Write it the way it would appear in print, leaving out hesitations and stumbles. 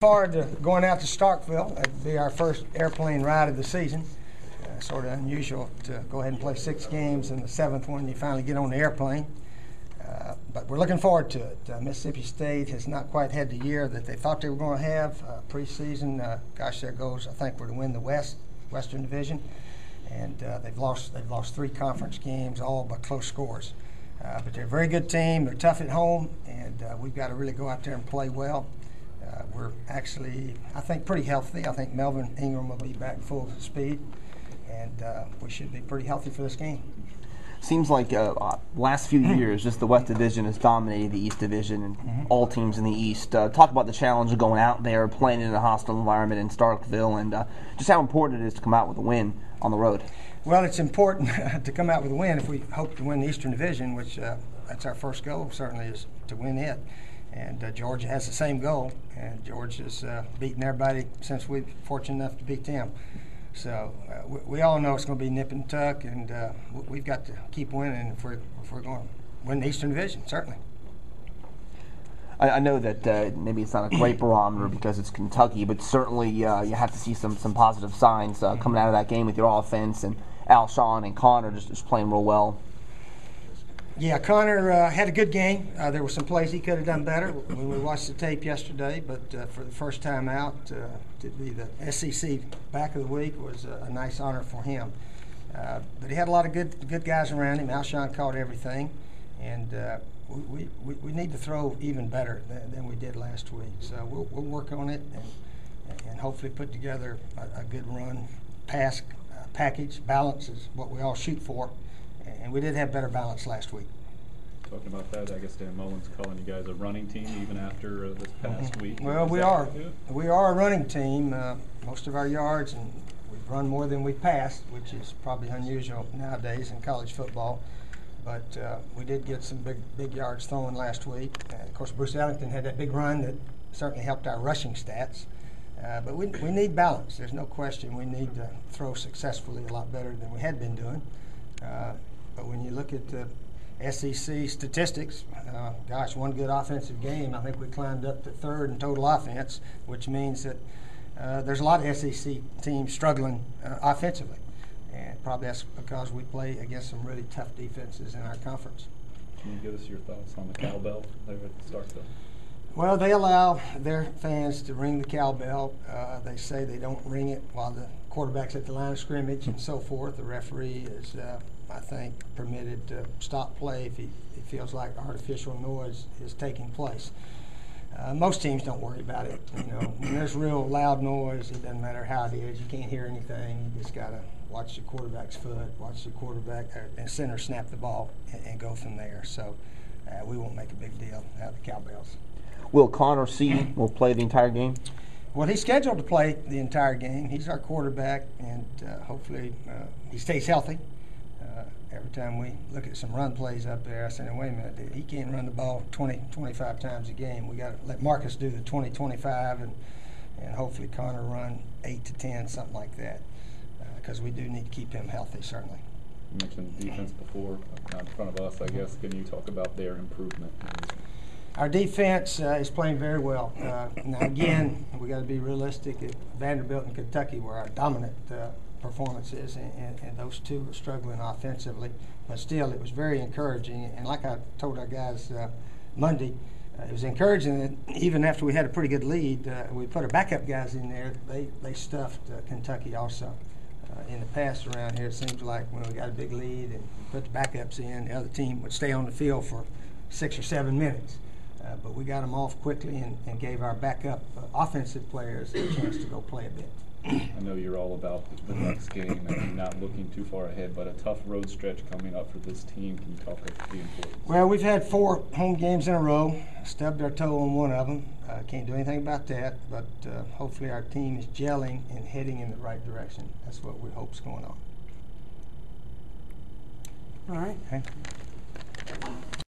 forward to going out to Starkville. That'd be our first airplane ride of the season. Sort of unusual to go ahead and play 6 games, and the 7th one you finally get on the airplane. But we're looking forward to it. Mississippi State has not quite had the year that they thought they were going to have. Preseason, gosh, there goes. I think we're to win the Western Division, and they've lost 3 conference games, all by close scores. But they're a very good team. They're tough at home, and we've got to really go out there and play well. We're actually, I think, pretty healthy. I think Melvin Ingram will be back full speed, and we should be pretty healthy for this game. Seems like last few years, just the West Division has dominated the East Division and all teams in the East. Talk about the challenge of going out there, playing in a hostile environment in Starkville, and just how important it is to come out with a win on the road. Well, it's important to come out with a win if we hope to win the Eastern Division, which that's our first goal, certainly, is to win it. And Georgia has the same goal, and Georgia's beaten everybody since we've been fortunate enough to beat them. So we all know it's going to be nip and tuck, and we've got to keep winning if we're going to win the Eastern Division, certainly. I know that maybe it's not a great barometer because it's Kentucky, but certainly you have to see some positive signs coming out of that game with your offense, and Alshon and Connor just playing real well. Yeah, Connor had a good game. There were some plays he could have done better when we watched the tape yesterday, but for the first time out, to be the SEC back of the week was a nice honor for him. But he had a lot of good guys around him. Alshon caught everything, and we need to throw even better than we did last week. So we'll work on it and hopefully put together a good run pass package. Balance is what we all shoot for. And we did have better balance last week. Talking about that, I guess Dan Mullen's calling you guys a running team even after this past week. Well, we are. We are a running team. Most of our yards, and we've run more than we've passed, which is probably unusual nowadays in college football. But we did get some big yards thrown last week. Of course, Bruce Ellington had that big run that certainly helped our rushing stats. But we need balance. There's no question. We need to throw successfully a lot better than we had been doing. But when you look at the SEC statistics, gosh, one good offensive game, I think we climbed up to 3rd in total offense, which means that there's a lot of SEC teams struggling offensively. And probably that's because we play against some really tough defenses in our conference. Can you give us your thoughts on the cowbell there at Starkville? Well, they allow their fans to ring the cowbell. They say they don't ring it while the quarterback's at the line of scrimmage and so forth. The referee is, I think, permitted to stop play if he feels like artificial noise is taking place. Most teams don't worry about it. You know, when there's real loud noise, it doesn't matter how it is. You can't hear anything. You just got to watch the quarterback's foot, watch the quarterback and center snap the ball, and go from there. So we won't make a big deal out of the cowbells. Will Connor C. will play the entire game? Well, he's scheduled to play the entire game. He's our quarterback, and hopefully he stays healthy. Every time we look at some run plays up there, I say, wait a minute, he can't run the ball 20, 25 times a game. We got to let Marcus do the 20, 25, and hopefully Connor run 8 to 10, something like that, because we do need to keep him healthy, certainly. You mentioned defense before, not in front of us, I guess. Can you talk about their improvement? Our defense is playing very well. Now, again, we got to be realistic. At Vanderbilt and Kentucky were our dominant performances, and those two were struggling offensively. But still, it was very encouraging. And like I told our guys Monday, it was encouraging that even after we had a pretty good lead, we put our backup guys in there. They stuffed Kentucky also. In the past around here, it seems like when we got a big lead and put the backups in, the other team would stay on the field for 6 or 7 minutes. But we got them off quickly and gave our backup offensive players a chance to go play a bit. I know you're all about the next game and not looking too far ahead, but a tough road stretch coming up for this team. Can you talk about the importance? Well, we've had 4 home games in a row, stubbed our toe on one of them. Can't do anything about that, but hopefully our team is gelling and heading in the right direction. That's what we hope's going on. All right. Okay.